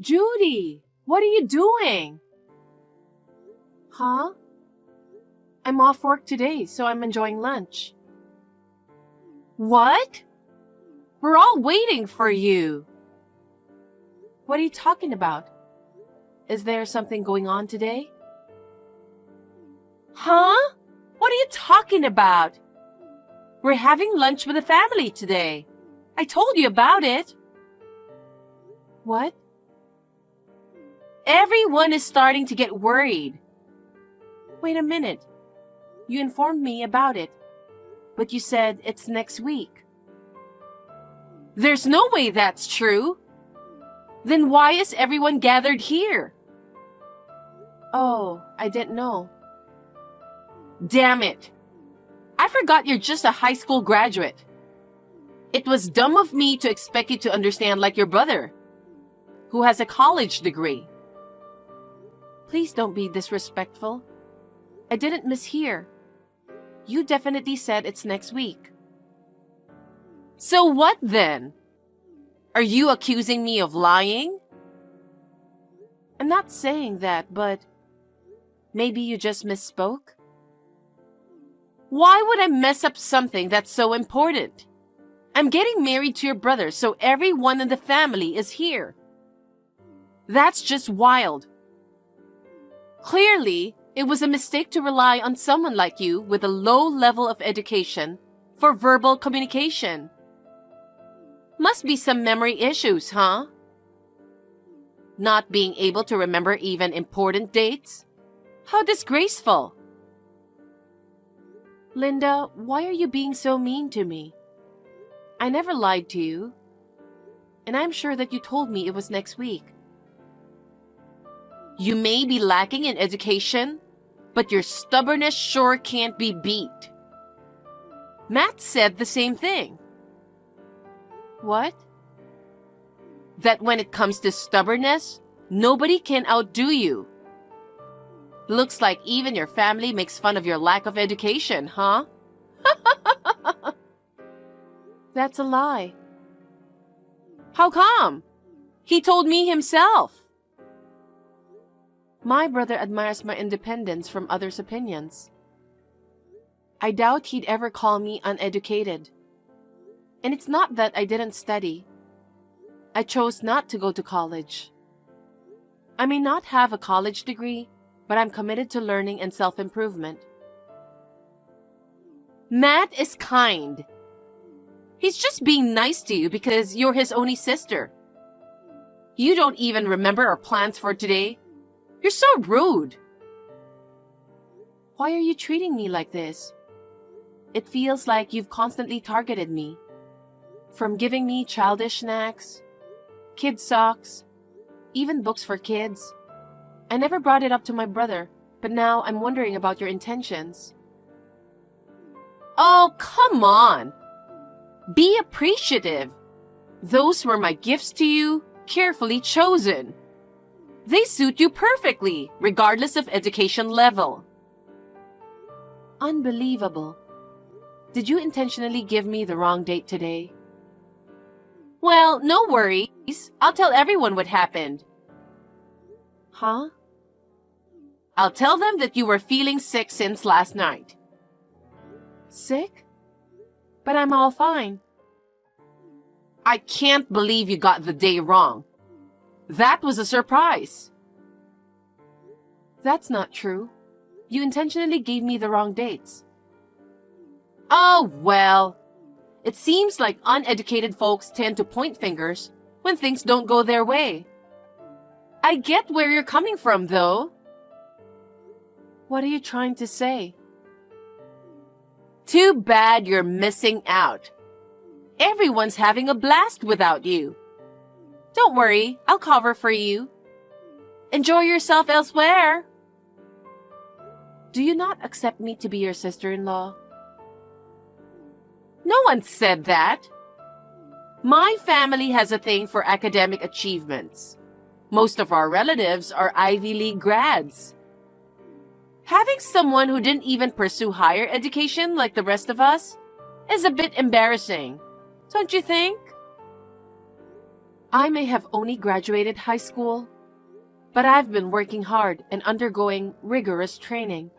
Judy, what are you doing? Huh? I'm off work today, so I'm enjoying lunch. What? We're all waiting for you. What are you talking about? Is there something going on today? Huh? What are you talking about? We're having lunch with the family today. I told you about it. What? Everyone is starting to get worried. Wait a minute. You informed me about it, but you said it's next week. There's no way that's true. Then why is everyone gathered here? Oh, I didn't know. Damn it. I forgot you're just a high school graduate. It was dumb of me to expect you to understand like your brother, who has a college degree. Please don't be disrespectful. I didn't mishear. You definitely said it's next week. So what then? Are you accusing me of lying? I'm not saying that, but maybe you just misspoke? Why would I mess up something that's so important? I'm getting married to your brother, so everyone in the family is here. That's just wild. Clearly, it was a mistake to rely on someone like you with a low level of education for verbal communication. Must be some memory issues, huh? Not being able to remember even important dates? How disgraceful. Linda, why are you being so mean to me? I never lied to you. And I'm sure that you told me it was next week. You may be lacking in education, but your stubbornness sure can't be beat. Matt said the same thing. What? That when it comes to stubbornness, nobody can outdo you. Looks like even your family makes fun of your lack of education, huh? That's a lie. How come? He told me himself. My brother admires my independence from others' opinions. I doubt he'd ever call me uneducated. And it's not that I didn't study. I chose not to go to college. I may not have a college degree, but I'm committed to learning and self-improvement. Matt is kind. He's just being nice to you because you're his only sister. You don't even remember our plans for today. You're so rude. Why are you treating me like this? It feels like you've constantly targeted me. From giving me childish snacks, kid socks, even books for kids. I never brought it up to my brother, but now I'm wondering about your intentions. Oh, come on. Be appreciative. Those were my gifts to you, carefully chosen. They suit you perfectly, regardless of education level. Unbelievable. Did you intentionally give me the wrong date today? Well, no worries. I'll tell everyone what happened. Huh? I'll tell them that you were feeling sick since last night. Sick? But I'm all fine. I can't believe you got the day wrong. That was a surprise. That's not true. You intentionally gave me the wrong dates. Oh, well. It seems like uneducated folks tend to point fingers when things don't go their way. I get where you're coming from, though. What are you trying to say? Too bad you're missing out. Everyone's having a blast without you. Don't worry, I'll cover for you. Enjoy yourself elsewhere. Do you not accept me to be your sister-in-law? No one said that. My family has a thing for academic achievements. Most of our relatives are Ivy League grads. Having someone who didn't even pursue higher education like the rest of us is a bit embarrassing, don't you think? I may have only graduated high school, but I've been working hard and undergoing rigorous training.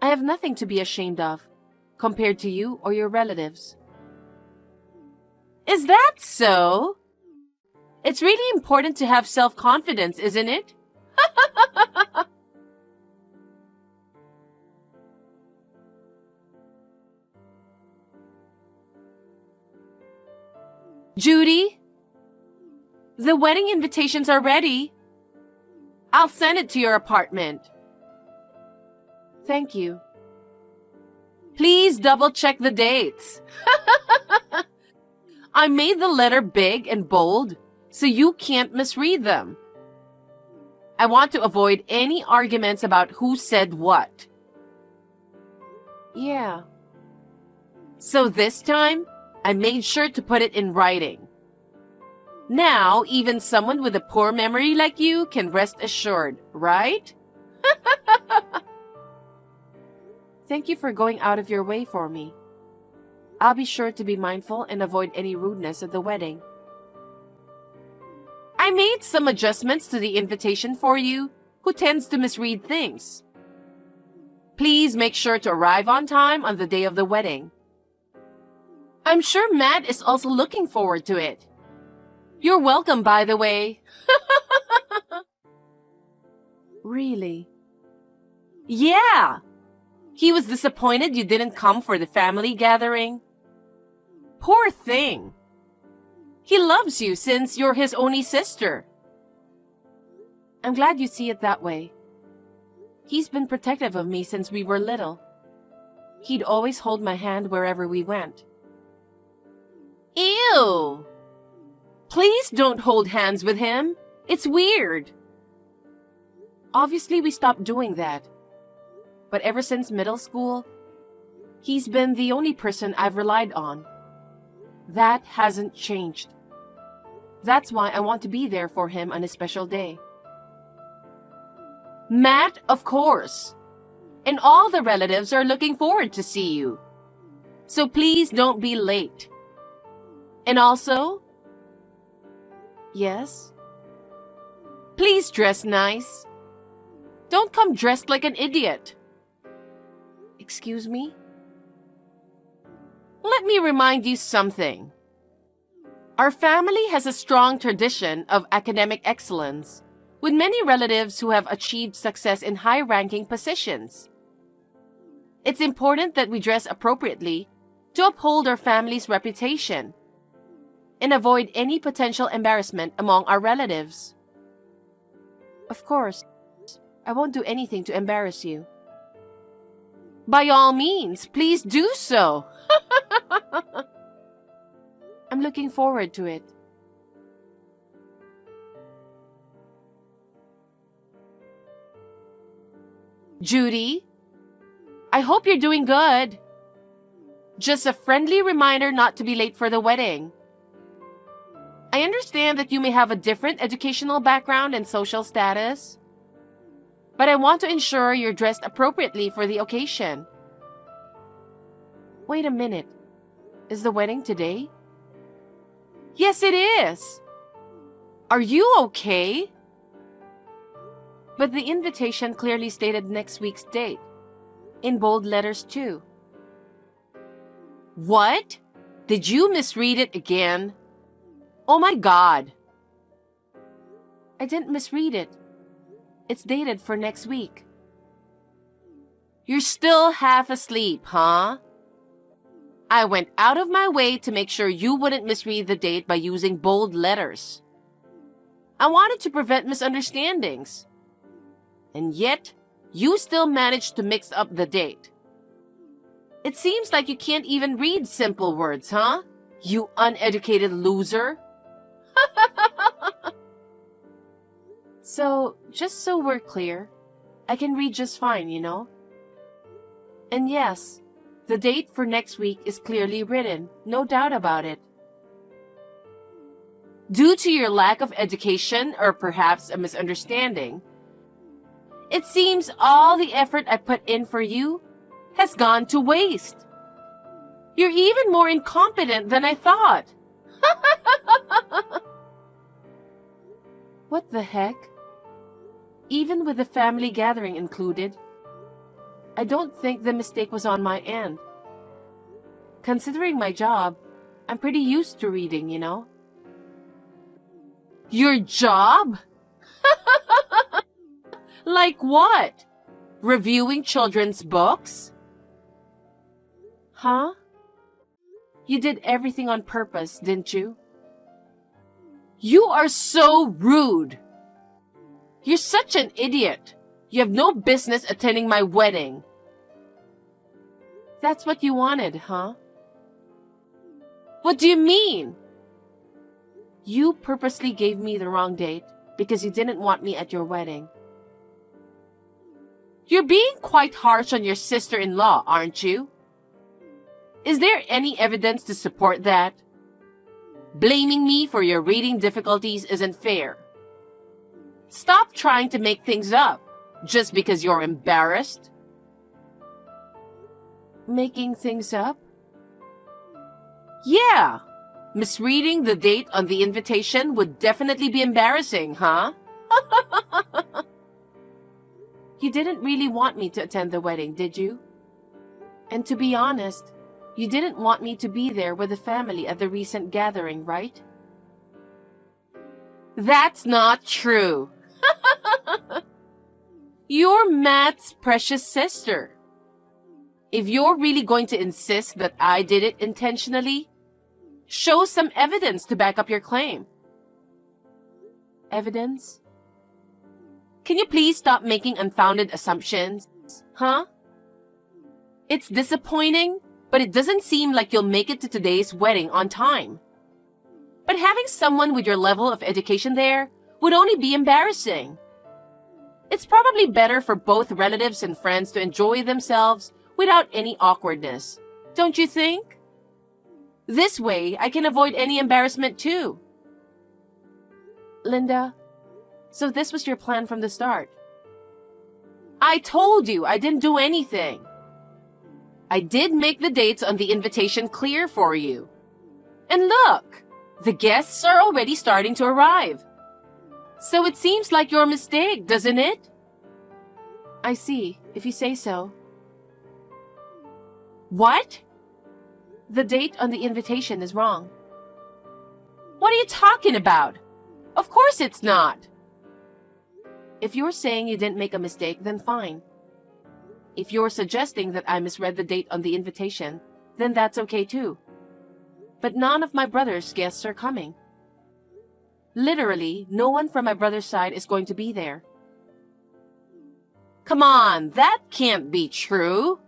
I have nothing to be ashamed of, compared to you or your relatives. Is that so? It's really important to have self-confidence, isn't it? Judy, the wedding invitations are ready. I'll send it to your apartment. Thank you. Please double-check the dates. I made the letter big and bold so you can't misread them. I want to avoid any arguments about who said what. Yeah. So this time, I made sure to put it in writing. Now, even someone with a poor memory like you can rest assured, right? Thank you for going out of your way for me. I'll be sure to be mindful and avoid any rudeness at the wedding. I made some adjustments to the invitation for you, who tends to misread things. Please make sure to arrive on time on the day of the wedding. I'm sure Matt is also looking forward to it. You're welcome, by the way. Really? Yeah. He was disappointed you didn't come for the family gathering. Poor thing. He loves you since you're his only sister. I'm glad you see it that way. He's been protective of me since we were little. He'd always hold my hand wherever we went. Ew! Please don't hold hands with him. It's weird. Obviously, we stopped doing that. But ever since middle school, he's been the only person I've relied on. That hasn't changed. That's why I want to be there for him on a special day. Matt, of course. And all the relatives are looking forward to see you. So please don't be late. And also, yes? Please dress nice. Don't come dressed like an idiot. Excuse me? Let me remind you something. Our family has a strong tradition of academic excellence, with many relatives who have achieved success in high-ranking positions. It's important that we dress appropriately to uphold our family's reputation and avoid any potential embarrassment among our relatives. Of course, I won't do anything to embarrass you. By all means, please do so. I'm looking forward to it. Judy, I hope you're doing good. Just a friendly reminder not to be late for the wedding. I understand that you may have a different educational background and social status, but I want to ensure you're dressed appropriately for the occasion. Wait a minute. Is the wedding today? Yes, it is. Are you okay? But the invitation clearly stated next week's date, in bold letters too. What? Did you misread it again? Oh my God. I didn't misread it. It's dated for next week. You're still half asleep, huh? I went out of my way to make sure you wouldn't misread the date by using bold letters. I wanted to prevent misunderstandings. And yet, you still managed to mix up the date. It seems like you can't even read simple words, huh? You uneducated loser. So, just so we're clear, I can read just fine, you know? And yes, the date for next week is clearly written, no doubt about it. Due to your lack of education or perhaps a misunderstanding, it seems all the effort I put in for you has gone to waste. You're even more incompetent than I thought. What the heck? Even with the family gathering included, I don't think the mistake was on my end. Considering my job, I'm pretty used to reading, you know? Your job? Like what? Reviewing children's books? Huh? You did everything on purpose, didn't you? You are so rude. You're such an idiot. You have no business attending my wedding. That's what you wanted, huh? What do you mean? You purposely gave me the wrong date because you didn't want me at your wedding. You're being quite harsh on your sister-in-law, aren't you? Is there any evidence to support that? Blaming me for your reading difficulties isn't fair. Stop trying to make things up just because you're embarrassed. Making things up? Yeah. Misreading the date on the invitation would definitely be embarrassing, huh? You didn't really want me to attend the wedding, did you? And to be honest, you didn't want me to be there with the family at the recent gathering, right? That's not true. You're Matt's precious sister. If you're really going to insist that I did it intentionally, show some evidence to back up your claim. Evidence? Can you please stop making unfounded assumptions? Huh? It's disappointing, but it doesn't seem like you'll make it to today's wedding on time. But having someone with your level of education there would only be embarrassing. It's probably better for both relatives and friends to enjoy themselves without any awkwardness, don't you think? This way, I can avoid any embarrassment too. Linda, so this was your plan from the start. I told you I didn't do anything. I did make the dates on the invitation clear for you. And look, the guests are already starting to arrive. So it seems like your mistake, doesn't it? I see, if you say so. What? The date on the invitation is wrong. What are you talking about? Of course it's not. If you're saying you didn't make a mistake, then fine. If you're suggesting that I misread the date on the invitation, then that's okay too. But none of my brother's guests are coming. Literally, no one from my brother's side is going to be there. Come on, that can't be true.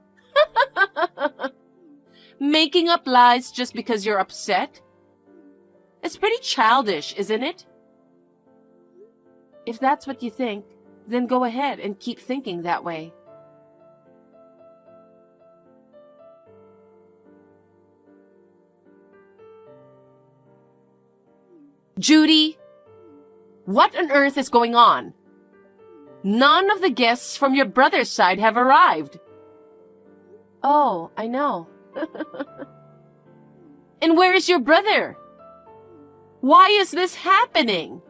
Making up lies just because you're upset? It's pretty childish, isn't it? If that's what you think, then go ahead and keep thinking that way. Judy, what on earth is going on? None of the guests from your brother's side have arrived. Oh, I know. And where is your brother? Why is this happening?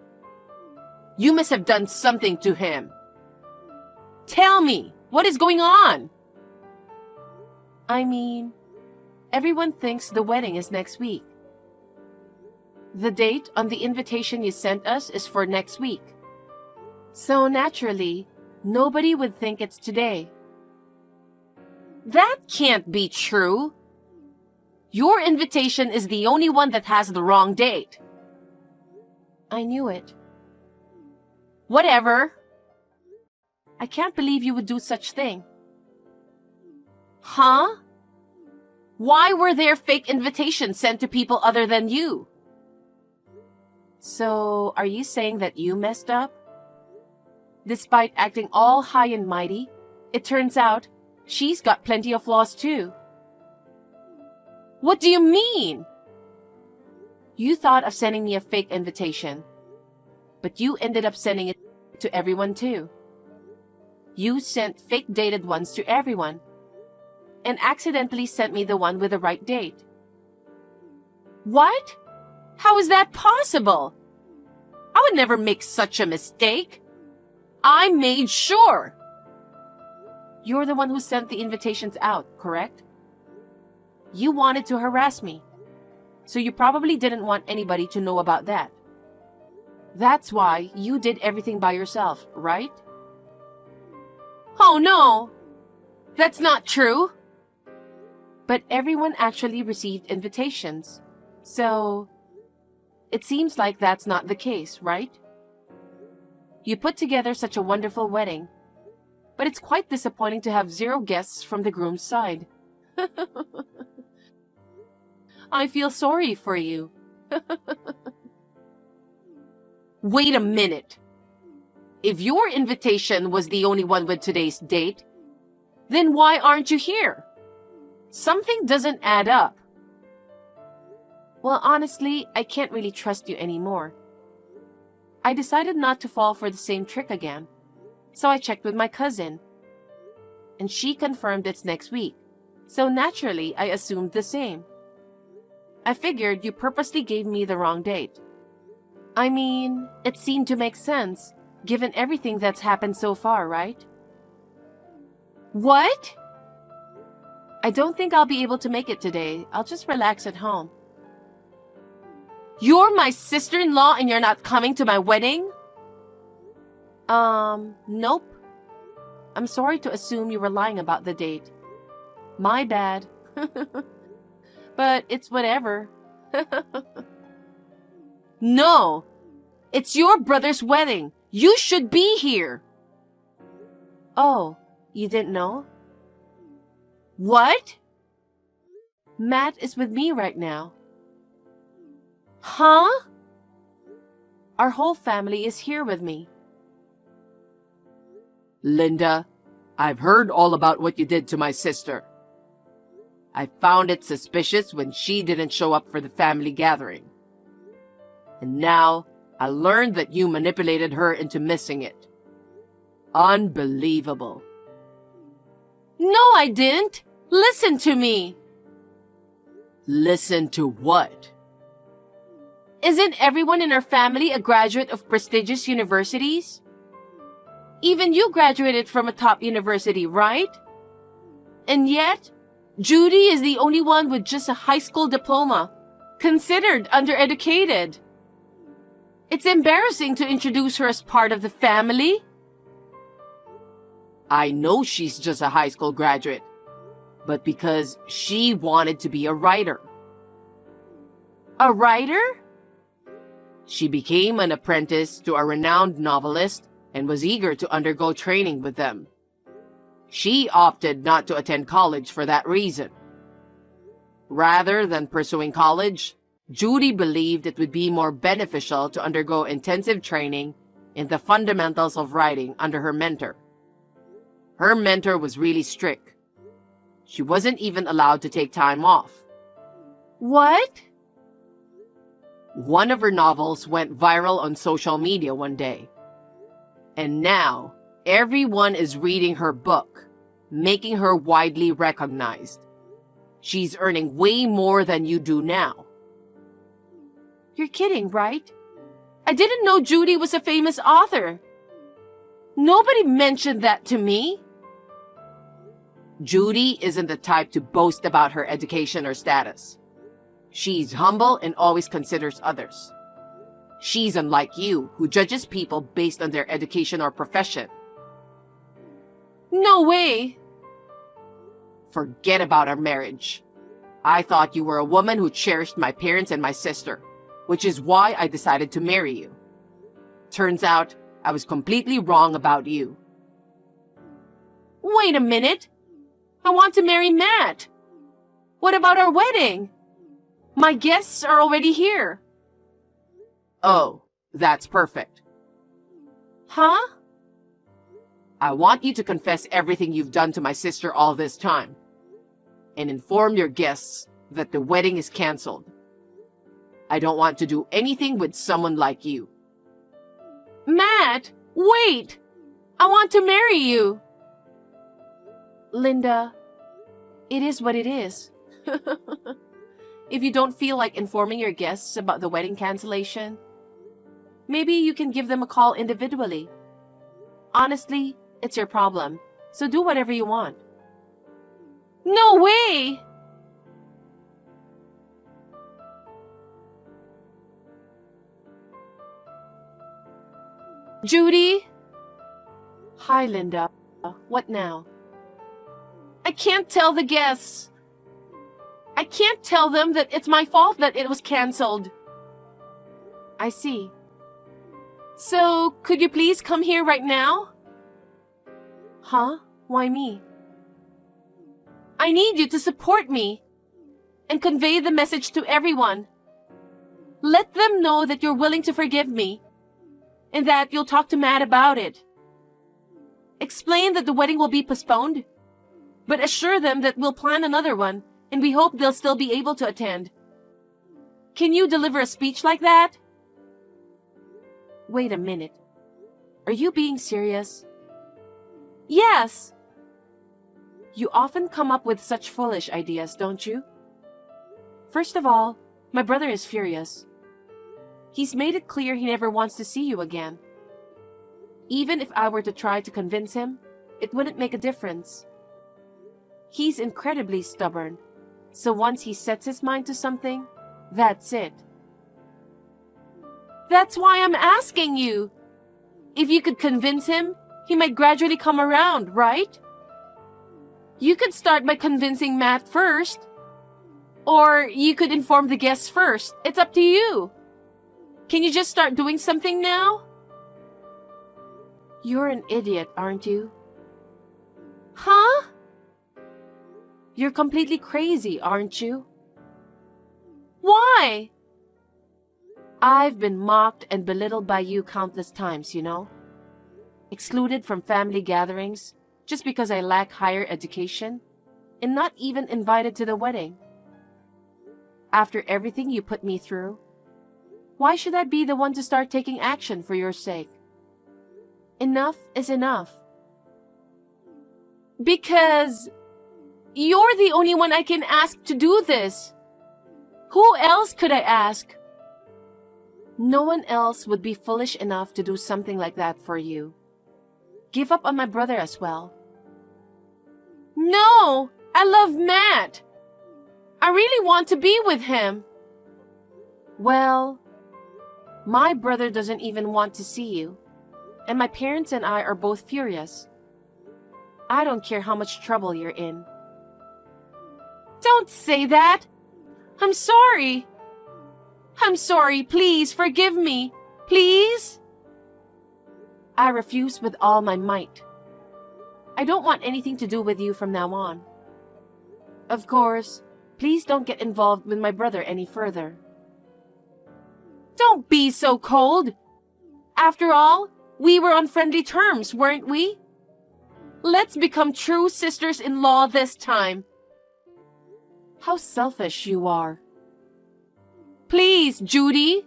You must have done something to him. Tell me, what is going on? I mean, everyone thinks the wedding is next week. The date on the invitation you sent us is for next week. So naturally, nobody would think it's today. That can't be true. Your invitation is the only one that has the wrong date. I knew it. Whatever. I can't believe you would do such thing. Huh? Why were there fake invitations sent to people other than you? So, are you saying that you messed up? Despite acting all high and mighty, it turns out she's got plenty of flaws too. What do you mean? You thought of sending me a fake invitation, but you ended up sending it to everyone too. You sent fake dated ones to everyone, and accidentally sent me the one with the right date. What? How is that possible? I would never make such a mistake. I made sure. You're the one who sent the invitations out, correct? You wanted to harass me, so you probably didn't want anybody to know about that. That's why you did everything by yourself, right? Oh no, that's not true. But everyone actually received invitations, so it seems like that's not the case, right? You put together such a wonderful wedding, but it's quite disappointing to have 0 guests from the groom's side. I feel sorry for you. Wait a minute. If your invitation was the only one with today's date, then why aren't you here? Something doesn't add up. Well, honestly, I can't really trust you anymore. I decided not to fall for the same trick again, so I checked with my cousin. And she confirmed it's next week, so naturally I assumed the same. I figured you purposely gave me the wrong date. I mean, it seemed to make sense, given everything that's happened so far, right? What? I don't think I'll be able to make it today. I'll just relax at home. You're my sister-in-law and you're not coming to my wedding? Nope. I'm sorry to assume you were lying about the date. My bad. But it's whatever. No! It's your brother's wedding. You should be here. Oh, you didn't know? What? Matt is with me right now. Huh? Our whole family is here with me. Linda, I've heard all about what you did to my sister. I found it suspicious when she didn't show up for the family gathering. And now I learned that you manipulated her into missing it. Unbelievable. No, I didn't. Listen to me. Listen to what? Isn't everyone in our family a graduate of prestigious universities? Even you graduated from a top university, right? And yet, Judy is the only one with just a high school diploma, considered undereducated. It's embarrassing to introduce her as part of the family. I know she's just a high school graduate, but because she wanted to be a writer. A writer? She became an apprentice to a renowned novelist and was eager to undergo training with them. She opted not to attend college for that reason. Rather than pursuing college, Judy believed it would be more beneficial to undergo intensive training in the fundamentals of writing under her mentor. Her mentor was really strict. She wasn't even allowed to take time off. What? One of her novels went viral on social media one day. And now, everyone is reading her book, making her widely recognized. She's earning way more than you do now. You're kidding, right? I didn't know Judy was a famous author. Nobody mentioned that to me. Judy isn't the type to boast about her education or status. She's humble and always considers others. She's unlike you, who judges people based on their education or profession. No way. Forget about our marriage. I thought you were a woman who cherished my parents and my sister, which is why I decided to marry you. Turns out, I was completely wrong about you. Wait a minute. I want to marry Matt. What about our wedding? My guests are already here. Oh, that's perfect. Huh? I want you to confess everything you've done to my sister all this time, and inform your guests that the wedding is canceled. I don't want to do anything with someone like you. Matt, wait! I want to marry you. Linda, it is what it is. If you don't feel like informing your guests about the wedding cancellation, Maybe you can give them a call individually. Honestly, it's your problem, so do whatever you want. No way! Judy? Hi, Linda. What now? I can't tell the guests. I can't tell them that it's my fault that it was canceled. I see. So, could you please come here right now? Huh? Why me? I need you to support me and convey the message to everyone. Let them know that you're willing to forgive me and that you'll talk to Matt about it. Explain that the wedding will be postponed, but assure them that we'll plan another one and we hope they'll still be able to attend. Can you deliver a speech like that? Wait a minute. Are you being serious? Yes. You often come up with such foolish ideas, don't you? First of all, my brother is furious. He's made it clear he never wants to see you again. Even if I were to try to convince him, it wouldn't make a difference. He's incredibly stubborn, so once he sets his mind to something, that's it. That's why I'm asking you. If you could convince him, he might gradually come around, right? You could start by convincing Matt first. Or you could inform the guests first. It's up to you. Can you just start doing something now? You're an idiot, aren't you? Huh? You're completely crazy, aren't you? Why? I've been mocked and belittled by you countless times, you know? Excluded from family gatherings just because I lack higher education, and not even invited to the wedding. After everything you put me through, why should I be the one to start taking action for your sake? Enough is enough. Because you're the only one I can ask to do this. Who else could I ask? No one else would be foolish enough to do something like that for you. Give up on my brother as well. No! I love Matt! I really want to be with him. Well, my brother doesn't even want to see you, and my parents and I are both furious. I don't care how much trouble you're in. Don't say that! I'm sorry! I'm sorry, please forgive me. Please? I refuse with all my might. I don't want anything to do with you from now on. Of course, please don't get involved with my brother any further. Don't be so cold. After all, we were on friendly terms, weren't we? Let's become true sisters-in-law this time. How selfish you are. Please, Judy.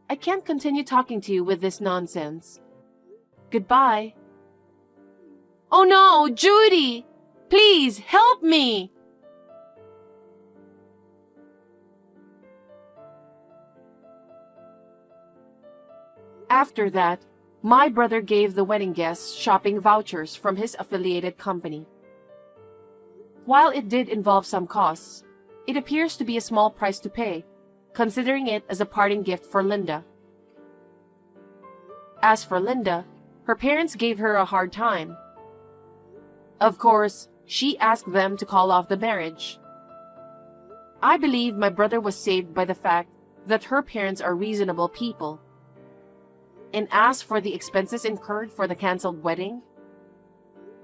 I can't continue talking to you with this nonsense. Goodbye. Oh no, Judy! Please, help me! After that, my brother gave the wedding guests shopping vouchers from his affiliated company. While it did involve some costs, it appears to be a small price to pay, considering it as a parting gift for Linda. As for Linda, her parents gave her a hard time. Of course, she asked them to call off the marriage. I believe my brother was saved by the fact that her parents are reasonable people. And as for the expenses incurred for the canceled wedding,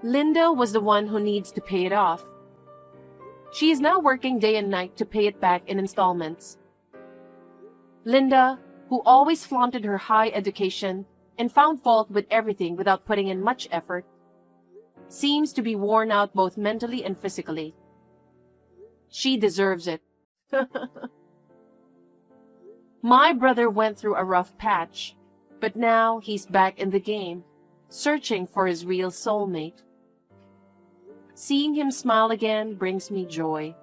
Linda was the one who needs to pay it off. She is now working day and night to pay it back in installments. Linda, who always flaunted her high education and found fault with everything without putting in much effort, seems to be worn out both mentally and physically. She deserves it. My brother went through a rough patch, but now he's back in the game, searching for his real soulmate. Seeing him smile again brings me joy.